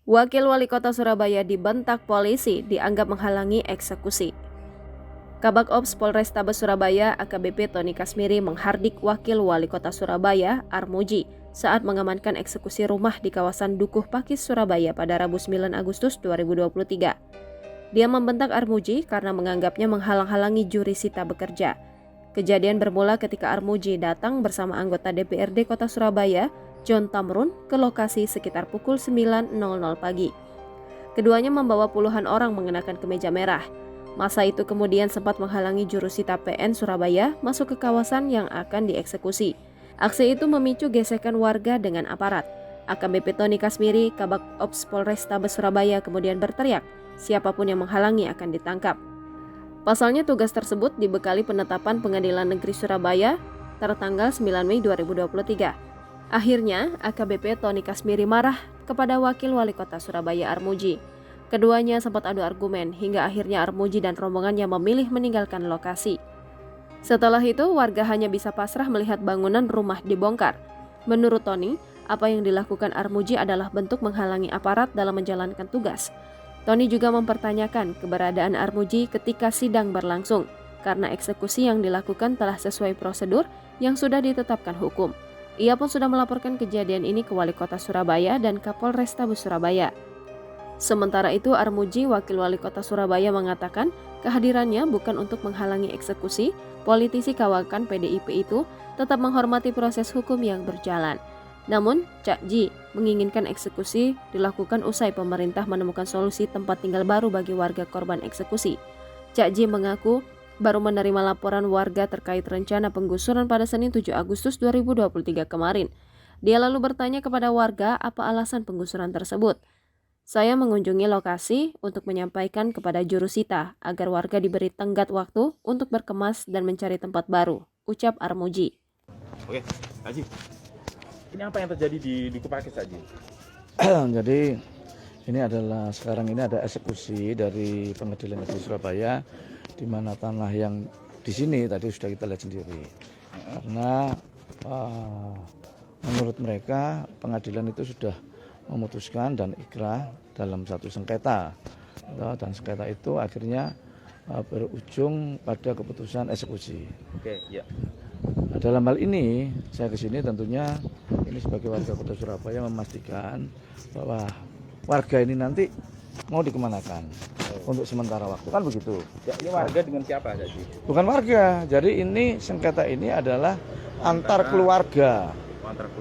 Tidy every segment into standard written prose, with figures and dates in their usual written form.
Wakil Wali Kota Surabaya dibentak polisi dianggap menghalangi eksekusi. Kabak Ops Polrestabes Surabaya AKBP Tony Kasmiri menghardik Wakil Wali Kota Surabaya Armuji saat mengamankan eksekusi rumah di kawasan Dukuh Pakis Surabaya pada Rabu 9 Agustus 2023. Dia membentak Armuji karena menganggapnya menghalang-halangi juri sita bekerja. Kejadian bermula ketika Armuji datang bersama anggota DPRD Kota Surabaya John Tamrun ke lokasi sekitar pukul 9.00 pagi. Keduanya membawa puluhan orang mengenakan kemeja merah. Masa itu kemudian sempat menghalangi jurusita PN Surabaya masuk ke kawasan yang akan dieksekusi. Aksi itu memicu gesekan warga dengan aparat. AKBP Tony Kasmiri, Kabak Ops Polrestabes Surabaya kemudian berteriak, siapapun yang menghalangi akan ditangkap. Pasalnya tugas tersebut dibekali penetapan Pengadilan Negeri Surabaya tertanggal 9 Mei 2023. Akhirnya, AKBP Tony Kasmiri marah kepada Wakil Wali Kota Surabaya Armuji. Keduanya sempat adu argumen hingga akhirnya Armuji dan rombongannya memilih meninggalkan lokasi. Setelah itu, warga hanya bisa pasrah melihat bangunan rumah dibongkar. Menurut Tony, apa yang dilakukan Armuji adalah bentuk menghalangi aparat dalam menjalankan tugas. Tony juga mempertanyakan keberadaan Armuji ketika sidang berlangsung, karena eksekusi yang dilakukan telah sesuai prosedur yang sudah ditetapkan hukum. Ia pun sudah melaporkan kejadian ini ke Wali Kota Surabaya dan Kapolrestabes Surabaya. Sementara itu, Armuji, Wakil Wali Kota Surabaya mengatakan kehadirannya bukan untuk menghalangi eksekusi. Politisi kawakan PDIP itu tetap menghormati proses hukum yang berjalan. Namun, Cak Ji menginginkan eksekusi dilakukan usai pemerintah menemukan solusi tempat tinggal baru bagi warga korban eksekusi. Cak Ji mengaku baru menerima laporan warga terkait rencana penggusuran pada Senin 7 Agustus 2023 kemarin. Dia lalu bertanya kepada warga apa alasan penggusuran tersebut. Saya mengunjungi lokasi untuk menyampaikan kepada jurusita agar warga diberi tenggat waktu untuk berkemas dan mencari tempat baru, ucap Armuji. Oke, Haji. Ini apa yang terjadi di Dukuh Pakis, Haji? Jadi ini adalah sekarang ini ada eksekusi dari Pengadilan Negeri Surabaya, di mana tanah yang di sini tadi sudah kita lihat sendiri. Karena menurut mereka pengadilan itu sudah memutuskan dan ikrah dalam satu sengketa, dan sengketa itu akhirnya berujung pada keputusan eksekusi. Oke, ya. Nah, dalam hal ini saya ke sini tentunya ini sebagai warga Kota Surabaya memastikan bahwa warga ini nanti mau dikemanakan untuk sementara waktu, kan begitu. Ya, ini warga dengan siapa, Haji? Bukan warga, jadi ini sengketa ini adalah antar keluarga.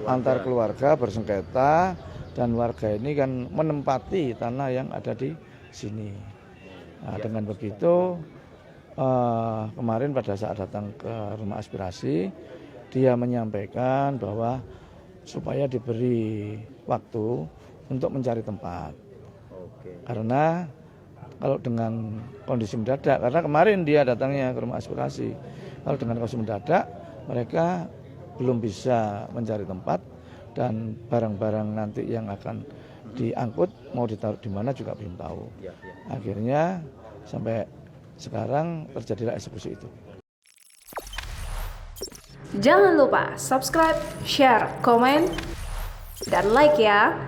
Antar keluarga bersengketa, dan warga ini kan menempati tanah yang ada di sini. Nah, dengan begitu kemarin pada saat datang ke rumah aspirasi, dia menyampaikan bahwa supaya diberi waktu untuk mencari tempat. Karena kalau dengan kondisi mendadak, karena kemarin dia datangnya ke rumah aspirasi, kalau dengan kondisi mendadak mereka belum bisa mencari tempat, dan barang-barang nanti yang akan diangkut mau ditaruh di mana juga belum tahu. Akhirnya sampai sekarang terjadilah eksekusi itu. Jangan lupa subscribe, share, komen, dan like ya.